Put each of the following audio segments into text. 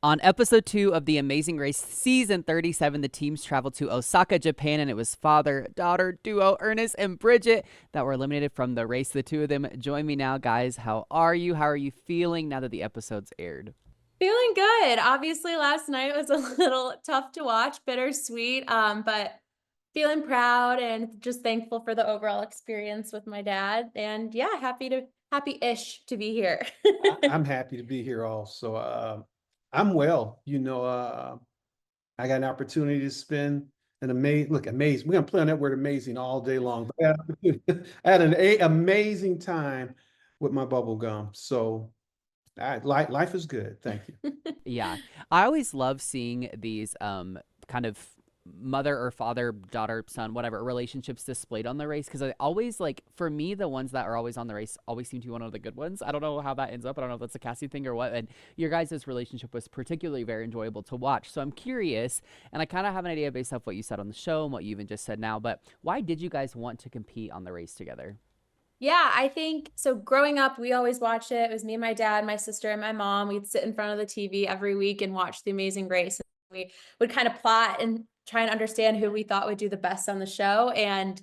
On episode 2 of The Amazing Race, season 37, the teams traveled to Osaka, Japan, and it was father daughter duo Ernest and Bridget that were eliminated from the race. The two of them join me now. Guys, how are you? How are you feeling now that the episode's aired? Feeling good. Obviously, last night was a little tough to watch, bittersweet, but feeling proud and just thankful for the overall experience with my dad. And yeah, happy-ish to be here. I'm happy to be here also. I'm well. I got an opportunity to spend an amazing. We're gonna play on that word amazing all day long. But I had amazing time with my bubble gum. So life is good. Thank you. Yeah. I always love seeing these kind of mother or father, daughter, son, whatever relationships displayed on the race because I always like for me the ones that are always on the race always seem to be one of the good ones. I don't know how that ends up. I don't know if that's a casting thing or what. And your guys' relationship was particularly very enjoyable to watch. So I'm curious, and I kind of have an idea based off what you said on the show and what you even just said now, but why did you guys want to compete on the race together? Yeah, I think so. Growing up, we always watched it. It was me and my dad, my sister, and my mom. We'd sit in front of the TV every week and watch The Amazing Race. We would kind of plot and try and understand who we thought would do the best on the show. And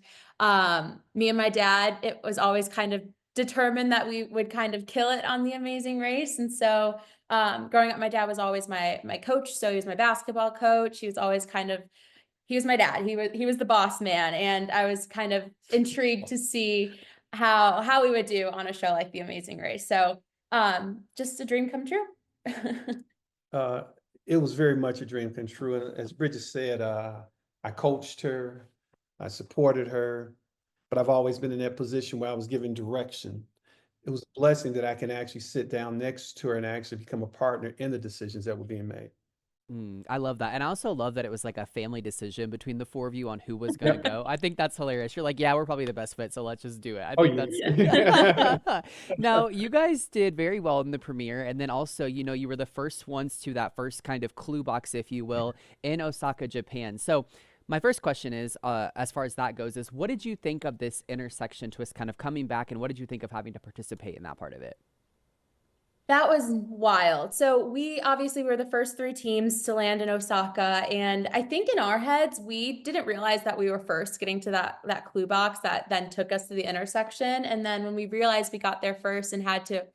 me and my dad, it was always kind of determined that we would kind of kill it on The Amazing Race. And so growing up, my dad was always my coach. So he was my basketball coach. He was always kind of he was my dad. He was the boss man, and I was kind of intrigued to see how we would do on a show like The Amazing Race. So, just a dream come true. Uh, it was very much a dream come true. And as Bridget said, I coached her, I supported her, but I've always been in that position where I was given direction. It was a blessing that I can actually sit down next to her and actually become a partner in the decisions that were being made. I love that. And I also love that it was like a family decision between the four of you on who was going to Yep. go. I think that's hilarious. You're like, yeah, we're probably the best fit, so let's just do it. I Oh think yeah. that's. Yeah. Now, you guys did very well in the premiere. And then also, you were the first ones to that first kind of clue box, if you will, in Osaka, Japan. So, my first question is, as far as that goes, is what did you think of this intersection twist kind of coming back? And what did you think of having to participate in that part of it? That was wild. So we obviously were the first 3 teams to land in Osaka, and I think in our heads, we didn't realize that we were first getting to that clue box that then took us to the intersection, and then when we realized we got there first and had to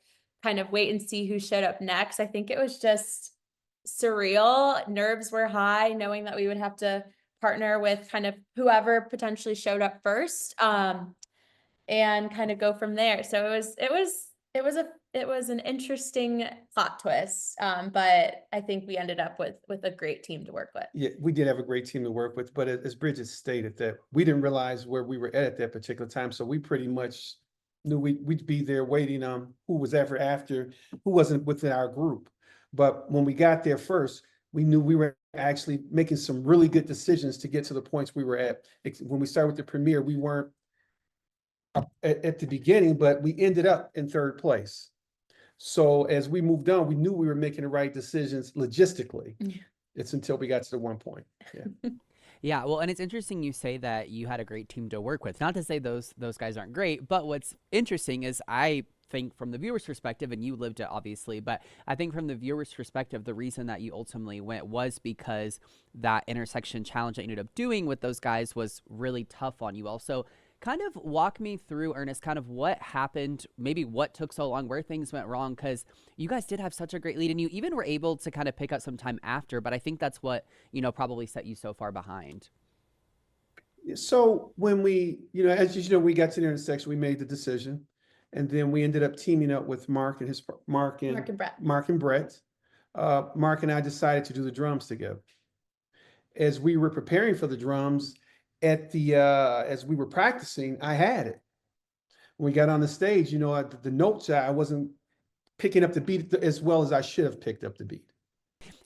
kind of wait and see who showed up next, I think it was just surreal. Nerves were high knowing that we would have to partner with kind of whoever potentially showed up first, and kind of go from there. So it was an interesting plot twist, but I think we ended up with a great team to work with. Yeah, we did have a great team to work with, but as Bridget stated, that we didn't realize where we were at that particular time, so we pretty much knew we'd be there waiting on who was ever after, who wasn't within our group. But when we got there first, we knew we were actually making some really good decisions to get to the points we were at. When we started with the premiere, we weren't at the beginning, but we ended up in third place. So as we moved on, we knew we were making the right decisions logistically. Yeah. It's until we got to the one point. Yeah. Yeah, well, and it's interesting you say that you had a great team to work with. Not to say those guys aren't great, but what's interesting is I think from the viewer's perspective, and you lived it obviously, but I think from the viewer's perspective, the reason that you ultimately went was because that intersection challenge that you ended up doing with those guys was really tough on you all. So kind of walk me through, Ernest, kind of what happened, maybe what took so long, where things went wrong, because you guys did have such a great lead, and you even were able to kind of pick up some time after. But I think that's what probably set you so far behind. So when as you know, we got to the intersection, we made the decision, and then we ended up teaming up with Mark and Brett. Mark and Brett. Mark and I decided to do the drums together. As we were preparing for the drums, as we were practicing, I had it. When we got on the stage, the notes, I wasn't picking up the beat as well as I should have picked up the beat.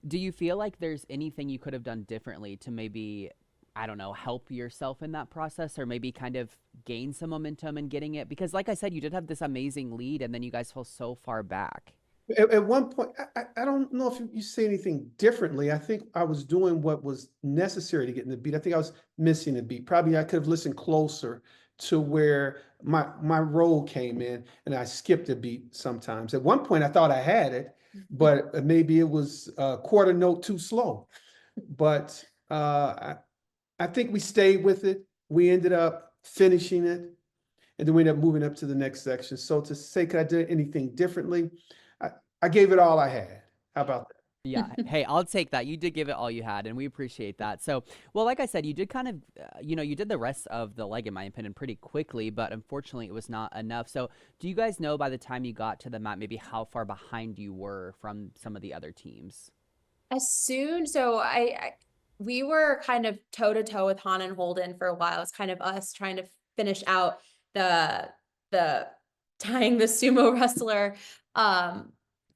Do you feel like there's anything you could have done differently to maybe, I don't know, help yourself in that process or maybe kind of gain some momentum in getting it? Because, like I said, you did have this amazing lead and then you guys fell so far back. At one point, I don't know if you say anything differently. I think I was doing what was necessary to get in the beat. I think I was missing the beat. Probably I could have listened closer to where my role came in, and I skipped a beat sometimes. At one point, I thought I had it, but maybe it was a quarter note too slow. But I think we stayed with it. We ended up finishing it, and then we ended up moving up to the next section. So to say, could I do anything differently? I, I gave it all I had. How about that? Yeah. Hey, I'll take that. You did give it all you had, and we appreciate that. So, well, like I said, you did kind of, you did the rest of the leg, in my opinion, pretty quickly, but unfortunately, it was not enough. So, do you guys know by the time you got to the mat, maybe how far behind you were from some of the other teams? So we were kind of toe to toe with Han and Holden for a while. It's kind of us trying to finish out the the tying the sumo wrestler um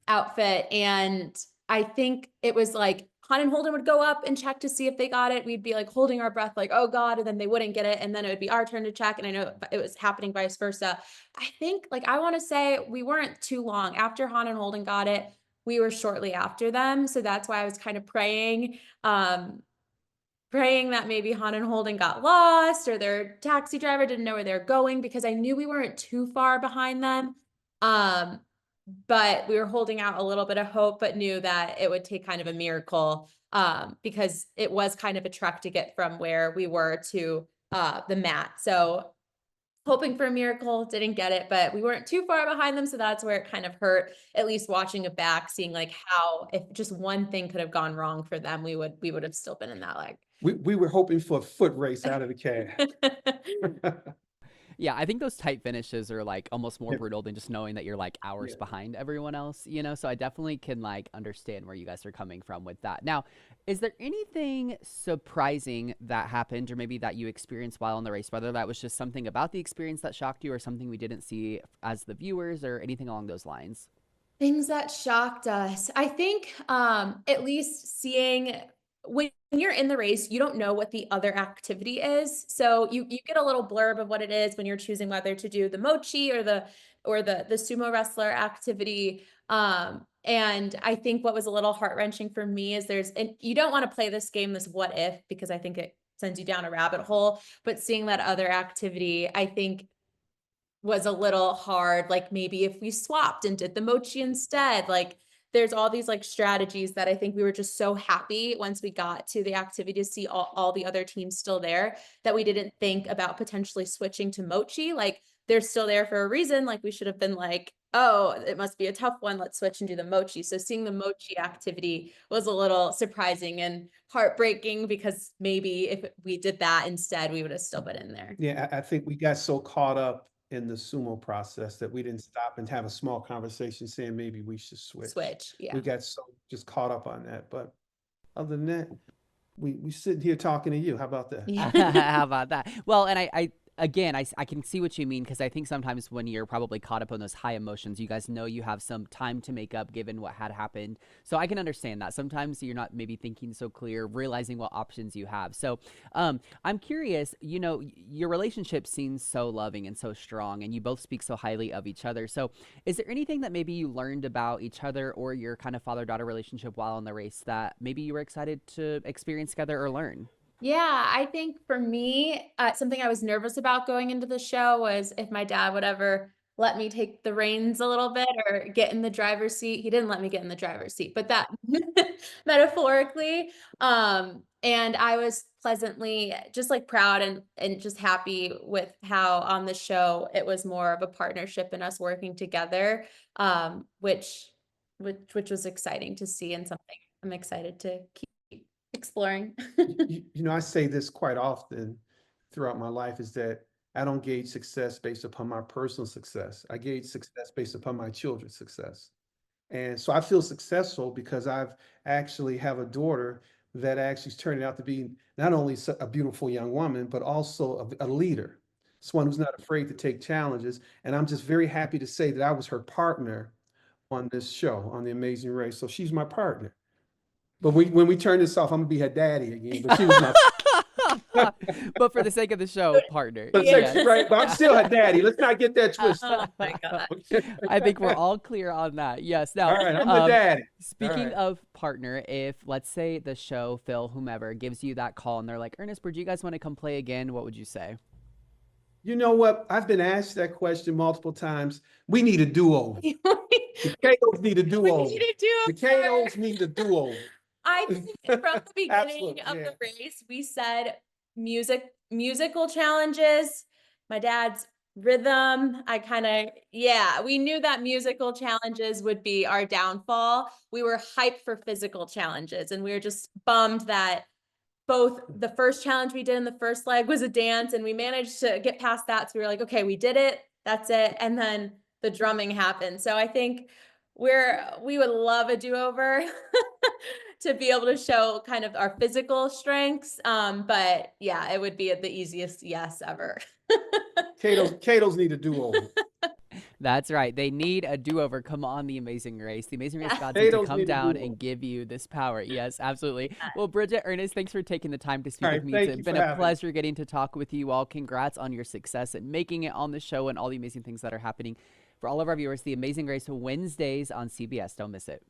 outfit. And I think it was like Han and Holden would go up and check to see if they got it. We'd be like holding our breath, like, oh God, and then they wouldn't get it. And then it would be our turn to check. And I know it was happening vice versa. I think, like, I want to say we weren't too long after Han and Holden got it. We were shortly after them. So that's why I was kind of praying that maybe Han and Holden got lost or their taxi driver didn't know where they're going, because I knew we weren't too far behind them. Um, but we were holding out a little bit of hope, but knew that it would take kind of a miracle, because it was kind of a trek to get from where we were to the mat. So hoping for a miracle, didn't get it, but we weren't too far behind them. So that's where it kind of hurt, at least watching it back, seeing like how, if just one thing could have gone wrong for them, we would have still been in that leg. We were hoping for a foot race out of the cab. Yeah, I think those tight finishes are like almost more Yeah. brutal than just knowing that you're like hours Yeah. behind everyone else, So I definitely can like understand where you guys are coming from with that. Now, is there anything surprising that happened or maybe that you experienced while in the race, whether that was just something about the experience that shocked you or something we didn't see as the viewers or anything along those lines? Things that shocked us. I think, at least seeing when you're in the race, you don't know what the other activity is. So you get a little blurb of what it is when you're choosing whether to do the mochi or the sumo wrestler activity. And I think what was a little heart-wrenching for me is and you don't want to play this game, this what if, because I think it sends you down a rabbit hole. But seeing that other activity, I think was a little hard, like, maybe if we swapped and did the mochi instead, like, there's all these, like, strategies that I think we were just so happy once we got to the activity to see all the other teams still there, that we didn't think about potentially switching to mochi. Like, they're still there for a reason, like, we should have been like, "Oh, it must be a tough one, let's switch and do the mochi." So seeing the mochi activity was a little surprising and heartbreaking, because maybe if we did that instead, we would have still been in there. Yeah, I think we got so caught up in the sumo process that we didn't stop and have a small conversation saying maybe we should switch. Switch, yeah. We got so just caught up on that. But other than that, we sitting here talking to you. How about that? Yeah. How about that? Well, and I can see what you mean because I think sometimes when you're probably caught up on those high emotions, you guys know you have some time to make up given what had happened. So I can understand that. Sometimes you're not maybe thinking so clear, realizing what options you have. So I'm curious, your relationship seems so loving and so strong, and you both speak so highly of each other. So is there anything that maybe you learned about each other or your kind of father-daughter relationship while on the race that maybe you were excited to experience together or learn? Yeah, I think for me, something I was nervous about going into the show was if my dad would ever let me take the reins a little bit or get in the driver's seat. He didn't let me get in the driver's seat, but that metaphorically. And I was pleasantly just like proud and just happy with how on the show it was more of a partnership and us working together, which was exciting to see and something I'm excited to keep exploring. I say this quite often throughout my life is that I don't gauge success based upon my personal success. I gauge success based upon my children's success. And so I feel successful because I've actually have a daughter that actually is turning out to be not only a beautiful young woman, but also a leader. Someone who's not afraid to take challenges. And I'm just very happy to say that I was her partner on this show, on The Amazing Race. So she's my partner. But when we turn this off, I'm gonna be her daddy again. But she was my But for the sake of the show, partner. but Yeah. right, but I'm still her daddy. Let's not get that twisted. Oh my God. Okay. I think we're all clear on that. Yes. Now, All right, I'm the daddy. speaking right. of partner, if let's say the show, Phil, whomever, gives you that call and they're like, Ernest, Bridget, you guys want to come play again? What would you say? You know what? I've been asked that question multiple times. We need a do-over. The Catos need a We do-over. need to do The Catos need a do-over. I think from the beginning Absolutely, of yeah. the race, we said musical challenges. My dad's rhythm. We knew that musical challenges would be our downfall. We were hyped for physical challenges, and we were just bummed that both the first challenge we did in the first leg was a dance, and we managed to get past that. So we were like, okay, we did it. That's it. And then the drumming happened. So I think we would love a do-over to be able to show kind of our physical strengths. But yeah, it would be the easiest yes ever. Catos need a do-over. That's right. They need a do-over. Come on, The Amazing Race. The Amazing Race Yeah. gods need to Catos come need a down do-over. and give you this power. Yes, absolutely. Well, Bridget, Ernest, thanks for taking the time to speak All with right, me. thank It's you been for a having me. pleasure getting to talk with you all. Congrats on your success and making it on the show and all the amazing things that are happening. For all of our viewers, The Amazing Race Wednesdays on CBS. Don't miss it.